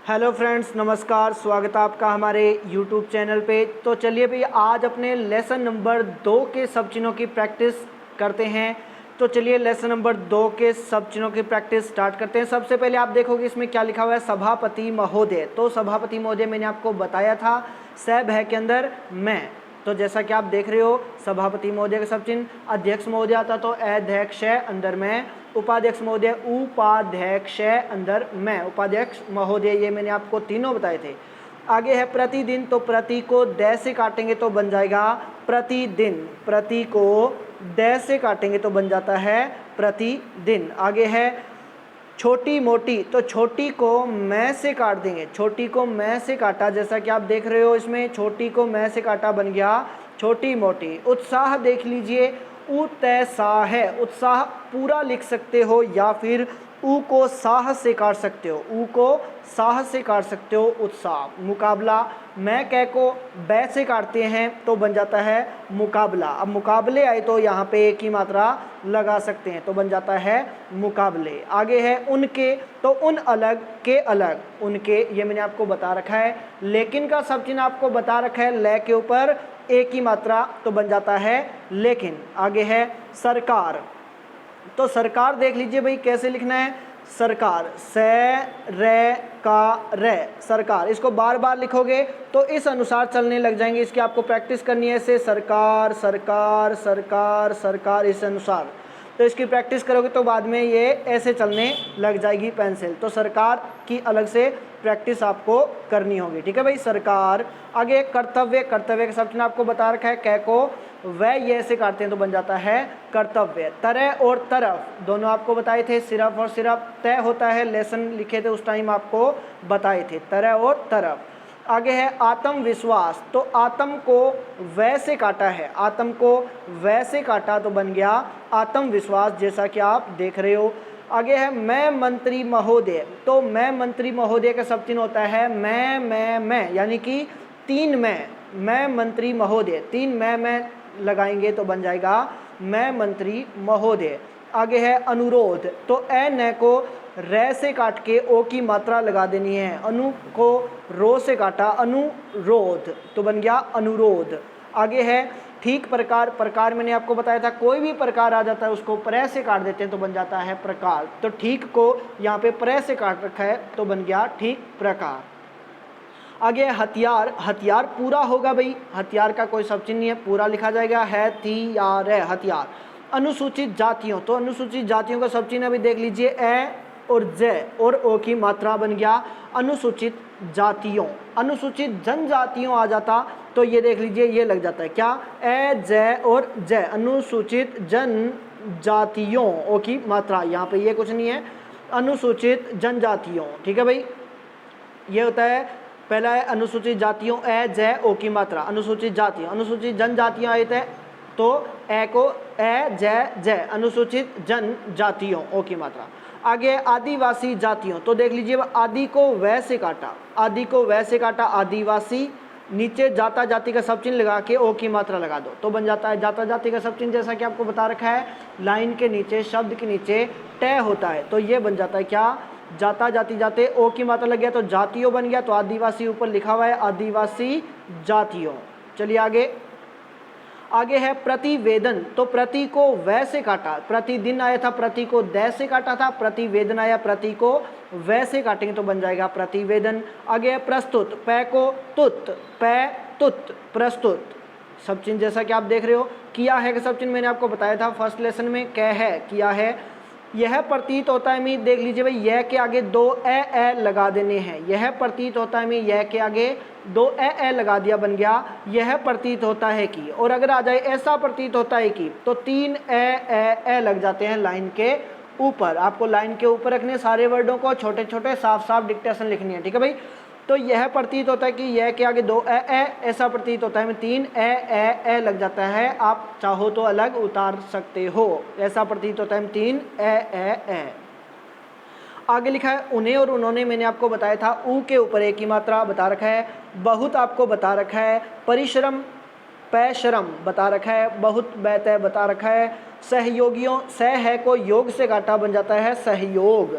Hello friends, नमस्कार। स्वागत है आपका हमारे यूट्यूब चैनल पे। तो चलिए भाई, आज अपने लेसन नंबर 2 के सब चिन्हों की प्रैक्टिस करते हैं। तो चलिए लेसन नंबर 2 के सब चिन्हों की प्रैक्टिस स्टार्ट करते हैं। सबसे पहले आप देखोगे इसमें क्या लिखा हुआ है, सभापति महोदय। तो सभापति महोदय मैंने आपको बताया था सैब है के अंदर मैं। तो जैसा कि आप देख रहे हो सभापति महोदय का सब चिन्ह, अध्यक्ष महोदय आता तो अध्यक्ष अंदर में, उपाध्यक्ष महोदय उपाध्यक्ष अंदर मैं, उपाध्यक्ष महोदय, ये मैंने आपको तीनों बताए थे। आगे है प्रतिदिन, तो प्रति को द से काटेंगे तो बन जाएगा प्रतिदिन। प्रति को द से काटेंगे तो बन जाता है प्रतिदिन। आगे है छोटी मोटी, तो छोटी को मैं से काट देंगे। छोटी को मैं से काटा, जैसा कि आप देख रहे हो इसमें छोटी को मैं से काटा बन गया छोटी मोटी। उत्साह देख लीजिए, उत्साह है, उत्साह पूरा लिख सकते हो या फिर ऊ को साह से काट सकते हो, ऊ को साह से काट सकते हो उत्साह। मुकाबला, मैं कह को बै से काटते हैं तो बन जाता है मुकाबला। अब मुकाबले आए तो यहाँ पे एक ही मात्रा लगा सकते हैं तो बन जाता है मुकाबले। आगे है उनके, तो उन अलग के अलग, उनके ये मैंने आपको बता रखा है। लेकिन का सब चिन्ह आपको बता रखा है, ले के ऊपर एक ही मात्रा तो बन जाता है लेकिन। आगे है सरकार, तो सरकार देख लीजिए भाई कैसे लिखना है, सरकार से रे का रे, सरकार। इसको बार बार लिखोगे तो इस अनुसार चलने लग जाएंगे। इसकी आपको प्रैक्टिस करनी है ऐसे, सरकार सरकार सरकार सरकार, इस अनुसार। तो इसकी प्रैक्टिस करोगे तो बाद में ये ऐसे चलने लग जाएगी पेंसिल। तो सरकार की अलग से प्रैक्टिस आपको करनी होगी, ठीक है भाई, सरकार। आगे कर्तव्य, कर्तव्य का सब चिन्ह आपको बता रखा है, कै को वह ये से काटते हैं तो बन जाता है कर्तव्य। तरह और तरफ दोनों आपको बताए थे, सिर्फ और सिर्फ तय होता है, लेसन लिखे थे उस टाइम आपको बताए थे, तरह और तरफ। आगे है आत्मविश्वास, तो आत्म को वह से काटा है, आत्म को वह से काटा तो बन गया आत्मविश्वास, जैसा कि आप देख रहे हो। आगे है मैं मंत्री महोदय, तो मैं मंत्री महोदय का सब चिन्ह होता है मैं, यानी कि तीन मैं मंत्री महोदय, तीन मैं लगाएंगे तो बन जाएगा मैं मंत्री महोदय। आगे है अनुरोध, तो ए न को रे से काट के ओ की मात्रा लगा देनी है, अनु को रो से काटा अनुरोध तो बन गया अनुरोध। आगे है ठीक प्रकार, प्रकार मैंने आपको बताया था कोई भी प्रकार आ जाता है उसको प्र से काट देते हैं तो बन जाता है प्रकार। तो ठीक को यहाँ पे प्र से काट रखा है तो बन गया ठीक प्रकार। आगे हथियार, हथियार पूरा होगा भाई, हथियार का कोई सब चिन्ह नहीं है, पूरा लिखा जाएगा है थी यार है हथियार। अनुसूचित जातियों, तो अनुसूचित जातियों का सब चिन्ह अभी देख लीजिए, ए और जे और ओ की मात्रा बन गया अनुसूचित जातियों। अनुसूचित जनजातियों आ जाता तो ये देख लीजिए ये लग जाता है क्या, ए जे और जे, अनुसूचित जनजातियों, ओ की मात्रा, यहाँ पे ये कुछ नहीं है, अनुसूचित जनजातियों, ठीक है भाई। ये होता है पहला है अनुसूचित जातियों, ए जे ओ की मात्रा, अनुसूचित जातियों। अनुसूचित जनजातियाँ आए थे तो ए को ए जे, अनुसूचित जनजातियों, ओ की मात्रा। आगे आदिवासी जातियों, तो देख लीजिए आदि को वह से काटा, आदि को वह से काटा आदिवासी, नीचे जाता जाति का सब चिन्ह लगा के ओ की मात्रा लगा दो तो बन जाता है जाता जाति का सब चिन्ह, जैसा कि आपको बता रखा है लाइन के नीचे शब्द के नीचे ट होता है तो ये बन जाता है क्या, जाता जाति जाते, ओ की मात्रा लग गया तो जातियों बन गया, तो आदिवासी ऊपर लिखा हुआ है आदिवासी जातियों। चलिए आगे, आगे है प्रतिवेदन, तो प्रति को वह से काटा, प्रतिदिन आया था प्रति को द से काटा था, प्रतिवेदन आया प्रति को वह से काटेंगे तो बन जाएगा प्रतिवेदन। आगे है प्रस्तुत, पै को तुत प्रस्तुत सब चिन्ह, जैसा कि आप देख रहे हो। किया है कि सब चिन्ह मैंने आपको बताया था फर्स्ट लेसन में, कह है किया है। यह प्रतीत होता है मैं, देख लीजिए भाई यह के आगे दो ए लगा देने हैं, यह प्रतीत होता है मैं, यह के आगे दो ए लगा दिया बन गया यह प्रतीत होता है कि। और अगर आ जाए ऐसा प्रतीत होता है कि तो तीन ए लग जाते हैं लाइन के ऊपर। आपको लाइन के ऊपर रखने सारे वर्डों को, छोटे छोटे साफ साफ डिक्टेशन लिखनी है, ठीक है भाई। तो यह प्रतीत होता है कि यह के आगे दो ए, ऐसा प्रतीत होता है में तीन ए लग जाता है, आप चाहो तो अलग उतार सकते हो, ऐसा प्रतीत होता है में तीन ए। आगे लिखा है उन्हें और उन्होंने, मैंने आपको बताया था ऊ के ऊपर एक ही मात्रा बता रखा है। बहुत आपको बता रखा है, परिश्रम पैश्रम बता रखा है, बहुत बैत बता रखा है। सहयोगियों, सह है को योग से काटा बन जाता है सहयोग।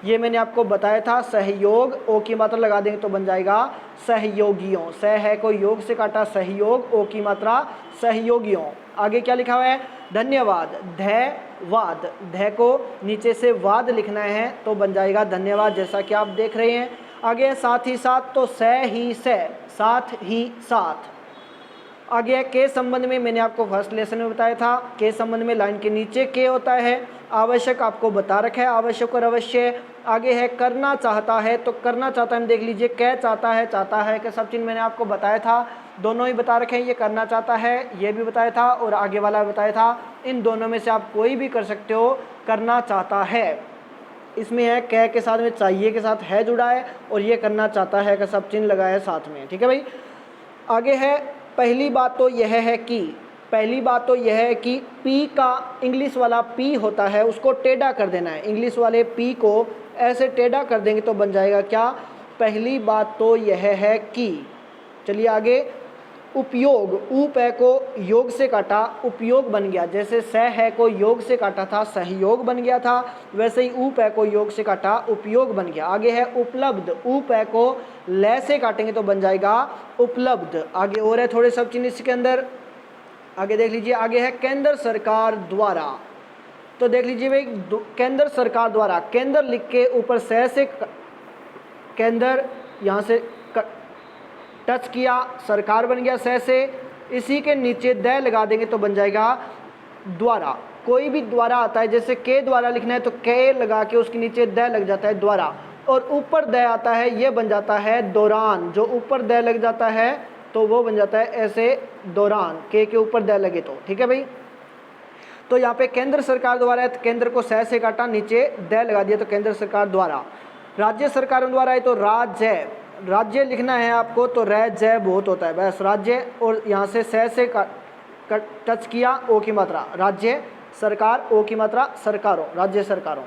ये मैंने आपको बताया था। सहयोग, ओ की मात्रा लगा देंगे तो बन जाएगा सहयोगियों। सह है को योग से काटा सहयोग, ओ की मात्रा सहयोगियों। आगे क्या लिखा हुआ है, धन्यवाद, धैवाद, धै को नीचे से वाद लिखना है तो बन जाएगा धन्यवाद, जैसा कि आप देख रहे हैं। आगे साथ ही साथ, तो सह ही सह, साथ ही साथ। आगे के संबंध में मैंने आपको फर्स्ट लेसन में बताया था, के संबंध में लाइन के नीचे के होता है। आवश्यक आपको बता रखा है, आवश्यक और अवश्य। आगे है करना चाहता है, तो करना चाहता है देख लीजिए, कै चाहता है कि सब चीज़ मैंने आपको बताया था, दोनों ही बता रखे हैं। ये करना चाहता है ये भी बताया था और आगे वाला भी बताया था। इन दोनों में से आप कोई भी कर सकते हो। करना चाहता है इसमें है कै के साथ में चाहिए के साथ है जुड़ा है, और ये करना चाहता है का सब चिन्ह लगा है साथ में, ठीक है भाई। आगे है पहली बात तो यह है कि, पहली बात तो यह है कि पी का इंग्लिश वाला पी होता है उसको टेढ़ा कर देना है। इंग्लिश वाले पी को ऐसे टेढ़ा कर देंगे तो बन जाएगा क्या, पहली बात तो यह है कि। चलिए आगे, उपयोग, उप है को योग से काटा उपयोग बन गया। जैसे सह है को योग से काटा था सहयोग बन गया था, वैसे ही उप है को योग से काटा उपयोग बन गया। आगे है उपलब्ध, उप है को ले से काटेंगे तो बन जाएगा उपलब्ध। आगे और है थोड़े सब चीज़ इसके अंदर, आगे देख लीजिए। आगे है केंद्र सरकार द्वारा, तो देख लीजिए भाई, केंद्र सरकार द्वारा, केंद्र लिख के ऊपर सह से केंद्र यहाँ से टच किया, सरकार बन गया सह से। इसी के नीचे द लगा देंगे तो बन जाएगा द्वारा। कोई भी द्वारा आता है, जैसे के द्वारा लिखना है तो के लगा के उसके नीचे द लग जाता है द्वारा, और ऊपर द आता है ये बन जाता है दौरान। जो ऊपर द लग जाता है तो वो बन जाता है ऐसे दौरान, के ऊपर द लगे तो, ठीक है भाई। तो यहाँ पे केंद्र सरकार द्वारा है तो केंद्र को सह से काटा, नीचे द लगा दिया तो केंद्र सरकार द्वारा। राज्य सरकारों द्वारा है तो राज्य, राज्य लिखना है आपको तो रै जय बहुत होता है बस राज्य, और यहाँ से सह से टच किया, ओ की मात्रा राज्य सरकार, ओ की मात्रा सरकारों, राज्य सरकारों।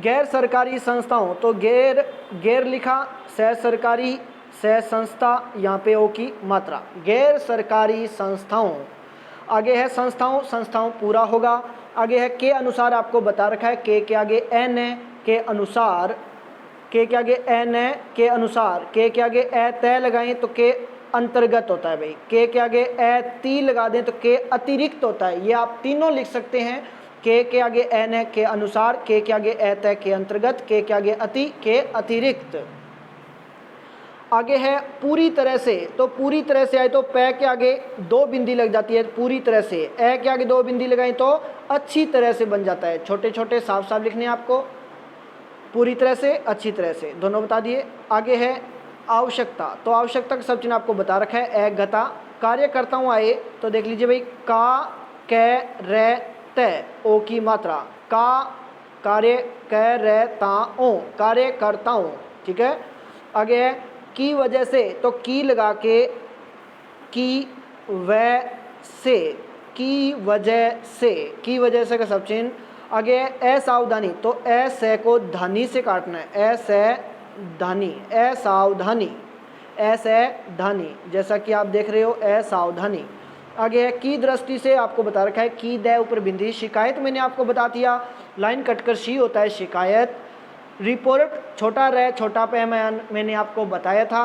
गैर सरकारी संस्थाओं, तो गैर लिखा, सह सरकारी, सह संस्था, यहाँ पे ओ की मात्रा, गैर सरकारी संस्थाओं। आगे है संस्थाओं, संस्थाओं पूरा होगा। आगे है के अनुसार, आपको बता रखा है के आगे एन है, के अनुसार, के आगे एन है, के अनुसार, के आगे ए तय लगाएं तो के अंतर्गत होता है भाई, के आगे ए ती लगा दें तो के अतिरिक्त होता है। ये आप तीनों लिख सकते हैं, के आगे एन है, के अनुसार, के आगे ए तय, के अंतर्गत, के आगे अति, के अतिरिक्त। आगे है पूरी तरह से, तो पूरी तरह से आए तो पै के आगे दो बिंदी लग जाती है पूरी तरह से, ए के आगे दो बिंदी लगाएं तो अच्छी तरह से बन जाता है। छोटे छोटे साफ साफ लिखने हैं आपको, पूरी तरह से, अच्छी तरह से, दोनों बता दिए। आगे है आवश्यकता, तो आवश्यकता का सब चिन्ह आपको बता रखा है, एक गता। कार्य करता हूँ आए तो देख लीजिए भाई, का कै रे तय, ओ की मात्रा, का कार्य, कै रे ता ओ कार्य करता हूँ, ठीक है। आगे है की वजह से, तो की लगा के की वह से, की वजह से, की वजह से का सब चिन्ह। आगे है असावधानी, तो ऐसे को धानी से काटना है, ऐसे धानी, असावधानी, ऐसे धानी, जैसा कि आप देख रहे हो असावधानी। आगे है की दृष्टि से, आपको बता रखा है की दे ऊपर बिंदी। शिकायत मैंने आपको बता दिया, लाइन कटकर शी होता है शिकायत। रिपोर्ट, छोटा रह छोटा पै मैंने आपको बताया था,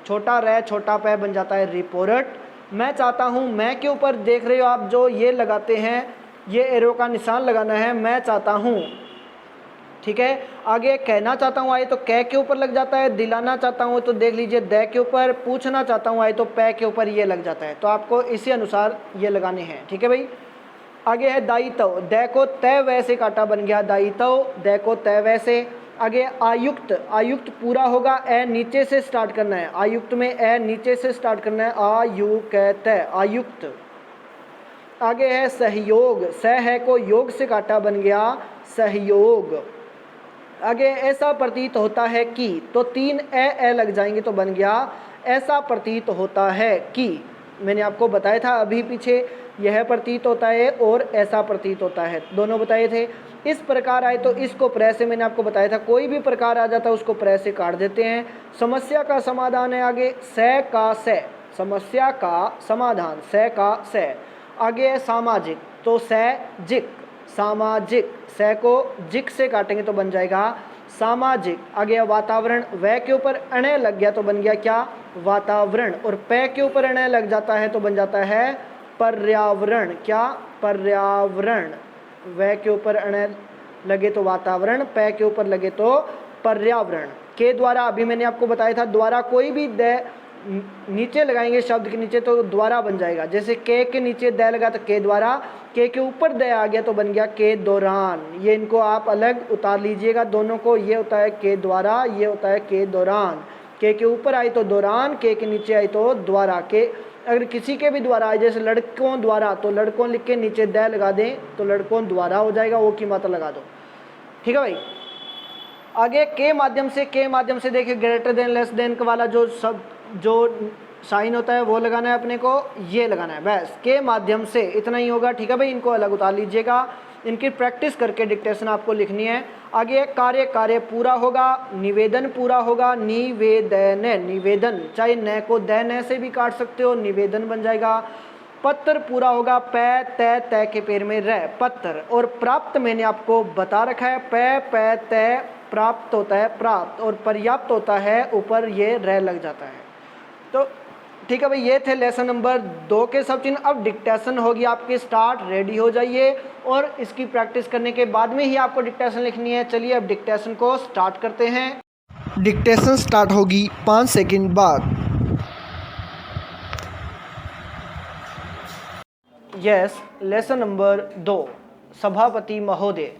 छोटा रह छोटा पै बन जाता है रिपोर्ट। मैं चाहता हूँ, मैं के ऊपर देख रहे हो आप जो ये लगाते हैं, ये एरो का निशान लगाना है, मैं चाहता हूँ, ठीक है। आगे कहना चाहता हूँ आए तो कै के ऊपर लग जाता है, दिलाना चाहता हूँ तो देख लीजिए द के ऊपर, पूछना चाहता हूँ आए तो पै के ऊपर ये लग जाता है, तो आपको इसी अनुसार ये लगाने हैं, ठीक है भाई। आगे है दायित्व, द को तय वैसे काटा बन गया दायित्व, द को तय वैसे। आगे आयुक्त, आयुक्त पूरा होगा, ए नीचे से स्टार्ट करना है, आयुक्त में ए नीचे से स्टार्ट करना है, आयुक्त, आयुक्त। आगे है सहयोग, सह है को योग से काटा बन गया सहयोग। आगे ऐसा प्रतीत होता है कि, तो तीन ए लग जाएंगे तो बन गया ऐसा प्रतीत होता है कि। मैंने आपको बताया था अभी पीछे, यह प्रतीत होता है और ऐसा प्रतीत होता है, दोनों बताए थे। इस प्रकार आए तो इसको प्र से मैंने आपको बताया था, कोई भी प्रकार आ जाता है उसको प्र से काट देते हैं। समस्या का समाधान है आगे स का से, समस्या का समाधान स का से। आगे है सामाजिक, तो स जिक, सामाजिक, स को जिक से काटेंगे तो बन जाएगा सामाजिक। आ गया वातावरण, व के ऊपर अण लग गया तो बन गया क्या, वातावरण। और प के ऊपर अण लग जाता है तो बन जाता है पर्यावरण। क्या, पर्यावरण। व के ऊपर अण लगे तो वातावरण, प के ऊपर लगे तो पर्यावरण। के द्वारा, अभी मैंने आपको बताया था, द्वारा कोई भी द नीचे लगाएंगे शब्द के नीचे तो द्वारा बन जाएगा। जैसे के नीचे द लगा तो के द्वारा, के ऊपर द आ गया तो बन गया के दौरान। ये इनको आप अलग उतार लीजिएगा दोनों को। ये होता है के द्वारा, ये होता है के दौरान। के ऊपर आई तो दौरान, के नीचे आई तो द्वारा। के अगर किसी के भी द्वारा आए, जैसे लड़कों द्वारा, तो लड़कों लिख के नीचे द लगा दें तो लड़कों द्वारा हो जाएगा, वो की मात्रा लगा दो। ठीक है भाई। आगे के माध्यम से, के माध्यम से देखिए ग्रेटर देन लेस देन वाला जो सब जो साइन होता है वो लगाना है अपने को, ये लगाना है बस। के माध्यम से इतना ही होगा। ठीक है भाई, इनको अलग उतार लीजिएगा। इनकी प्रैक्टिस करके डिक्टेशन आपको लिखनी है। आगे कार्य, कार्य पूरा होगा, निवेदन पूरा होगा, निवेदन, निवेदन, चाहे न को द न से भी काट सकते हो, निवेदन बन जाएगा। पत्र पूरा होगा, प त के पैर में र, पत्र। और प्राप्त मैंने आपको बता रखा है, प त प्राप्त होता है प्राप्त, और पर्याप्त होता है ऊपर ये र लग जाता है। तो ठीक है भाई, ये थे लेसन नंबर 2 के सब चिन्ह। अब डिक्टेशन होगी आपकी स्टार्ट, रेडी हो जाइए। और इसकी प्रैक्टिस करने के बाद में ही आपको डिक्टेशन लिखनी है। चलिए अब डिक्टेशन को स्टार्ट करते हैं। डिक्टेशन स्टार्ट होगी 5 सेकंड बाद। Yes, lesson number 2। सभापति महोदय,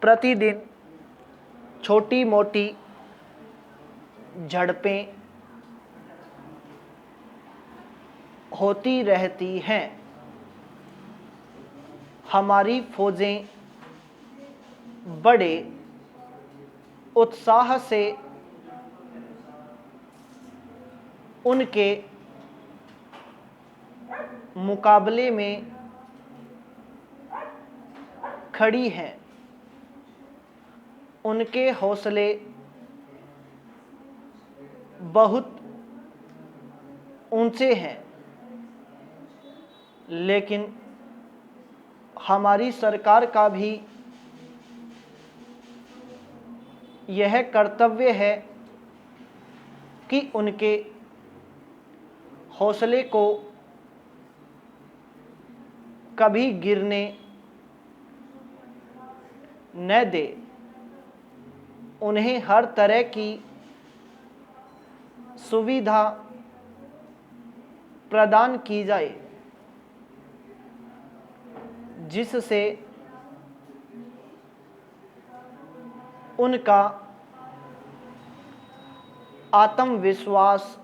प्रतिदिन छोटी मोटी झड़पें होती रहती हैं। हमारी फौजें बड़े उत्साह से उनके मुकाबले में खड़ी हैं। उनके हौसले बहुत ऊंचे हैं, लेकिन हमारी सरकार का भी यह कर्तव्य है कि उनके हौसले को कभी गिरने न दे। उन्हें हर तरह की सुविधा प्रदान की जाए जिससे उनका आत्मविश्वास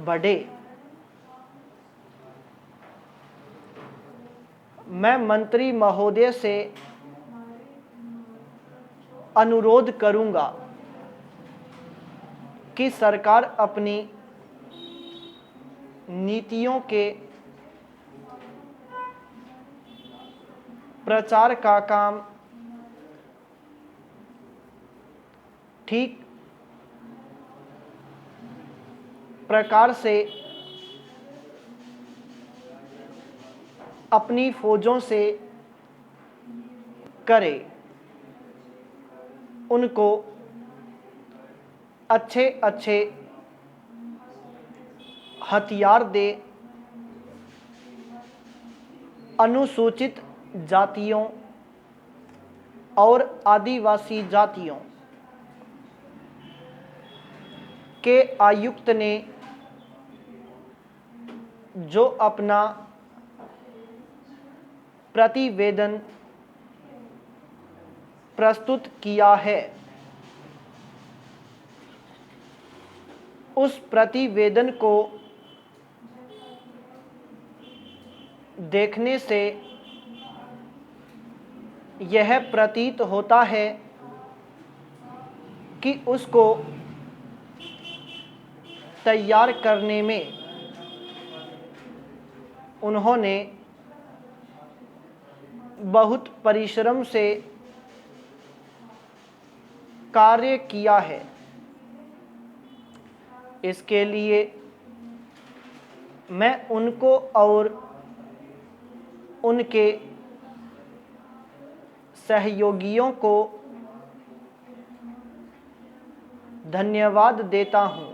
बढ़े। मैं मंत्री महोदय से अनुरोध करूंगा कि सरकार अपनी नीतियों के प्रचार का काम ठीक प्रकार से अपनी फौजों से करे। उनको अच्छे अच्छे हथियार दे। अनुसूचित जातियों और आदिवासी जातियों के आयुक्त ने जो अपना प्रतिवेदन प्रस्तुत किया है, उस प्रतिवेदन को देखने से यह प्रतीत होता है कि उसको तैयार करने में उन्होंने बहुत परिश्रम से कार्य किया है। इसके लिए मैं उनको और उनके सहयोगियों को धन्यवाद देता हूं,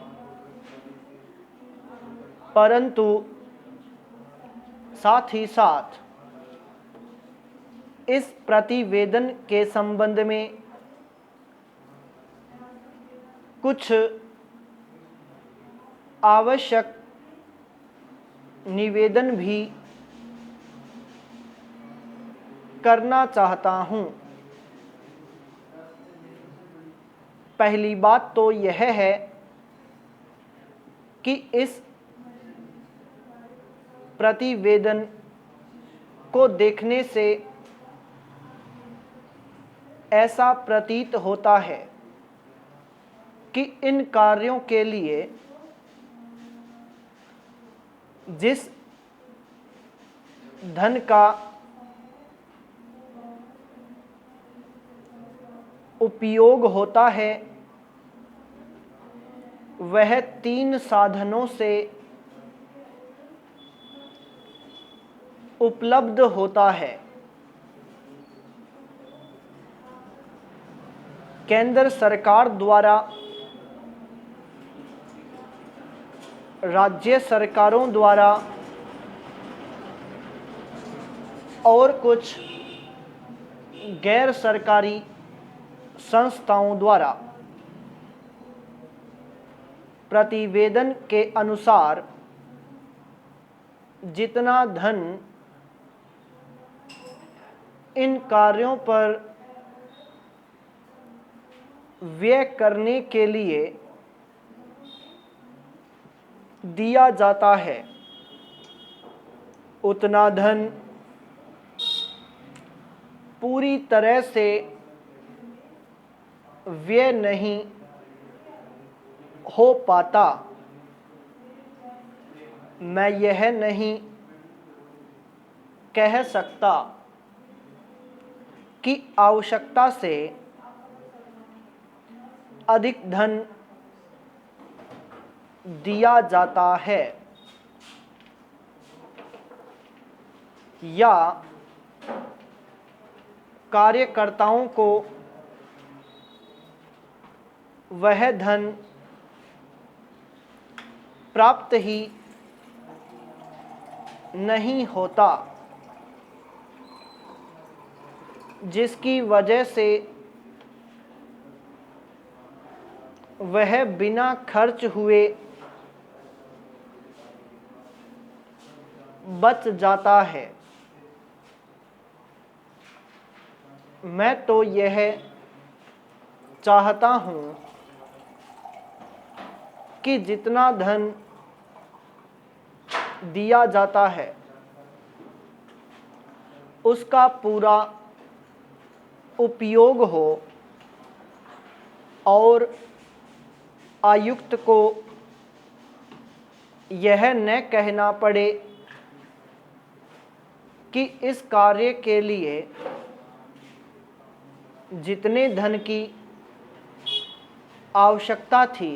परंतु साथ ही साथ इस प्रतिवेदन के संबंध में कुछ आवश्यक निवेदन भी करना चाहता हूं। पहली बात तो यह है कि इस प्रतिवेदन को देखने से ऐसा प्रतीत होता है कि इन कार्यों के लिए जिस धन का उपयोग होता है वह 3 साधनों से उपलब्ध होता है। केंद्र सरकार द्वारा, राज्य सरकारों द्वारा और कुछ गैर सरकारी संस्थाओं द्वारा प्रतिवेदन के अनुसार जितना धन इन कार्यों पर व्यय करने के लिए दिया जाता है, उतना धन पूरी तरह से व्यय नहीं हो पाता। मैं यह नहीं कह सकता कि आवश्यकता से अधिक धन दिया जाता है या कार्यकर्ताओं को वह धन प्राप्त ही नहीं होता, जिसकी वजह से वह बिना खर्च हुए बच जाता है। मैं तो यह चाहता हूं कि जितना धन दिया जाता है उसका पूरा उपयोग हो और आयुक्त को यह न कहना पड़े कि इस कार्य के लिए जितने धन की आवश्यकता थी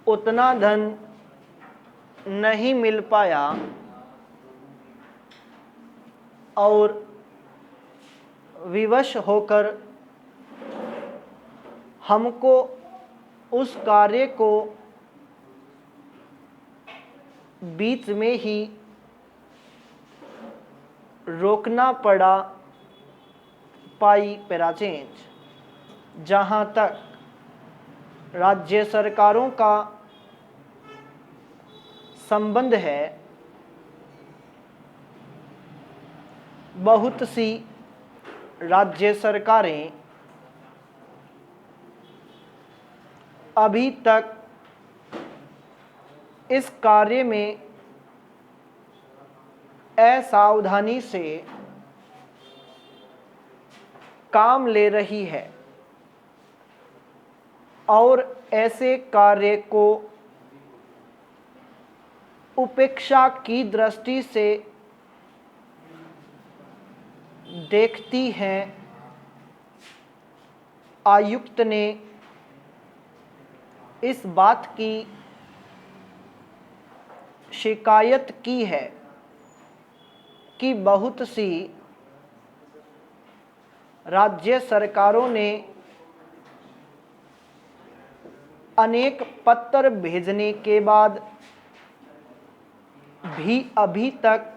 उतना धन नहीं मिल पाया और विवश होकर हमको उस कार्य को बीच में ही रोकना पड़ा। पाई पैराचेंज। जहाँ तक राज्य सरकारों का संबंध है, बहुत सी राज्य सरकारें अभी तक इस कार्य में असावधानी से काम ले रही है और ऐसे कार्य को उपेक्षा की दृष्टि से देखती हैं। आयुक्त ने इस बात की शिकायत की है कि बहुत सी राज्य सरकारों ने अनेक पत्र भेजने के बाद भी अभी तक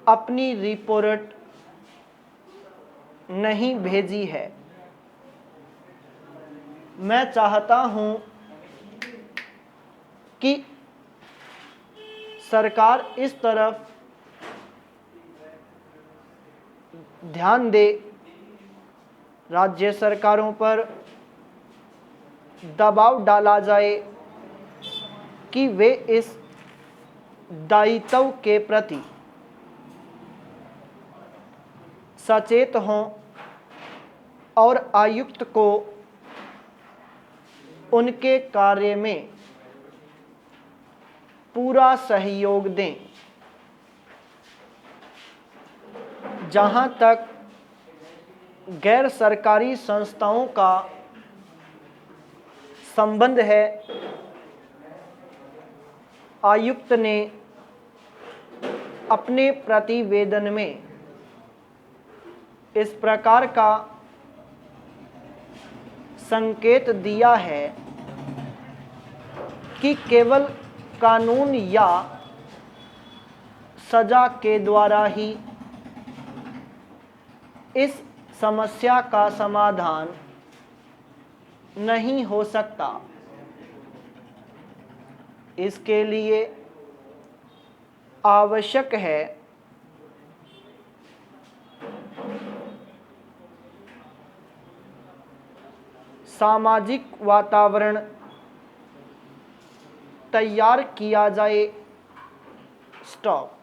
अपनी रिपोर्ट नहीं भेजी है। मैं चाहता हूं कि सरकार इस तरफ ध्यान दे, राज्य सरकारों पर दबाव डाला जाए कि वे इस दायित्व के प्रति सचेत हों और आयुक्त को उनके कार्य में पूरा सहयोग दें। जहां तक गैर सरकारी संस्थाओं का संबंध है, आयुक्त ने अपने प्रतिवेदन में इस प्रकार का संकेत दिया है कि केवल कानून या सजा के द्वारा ही इस समस्या का समाधान नहीं हो सकता। इसके लिए आवश्यक है सामाजिक वातावरण तैयार किया जाए। स्टॉप।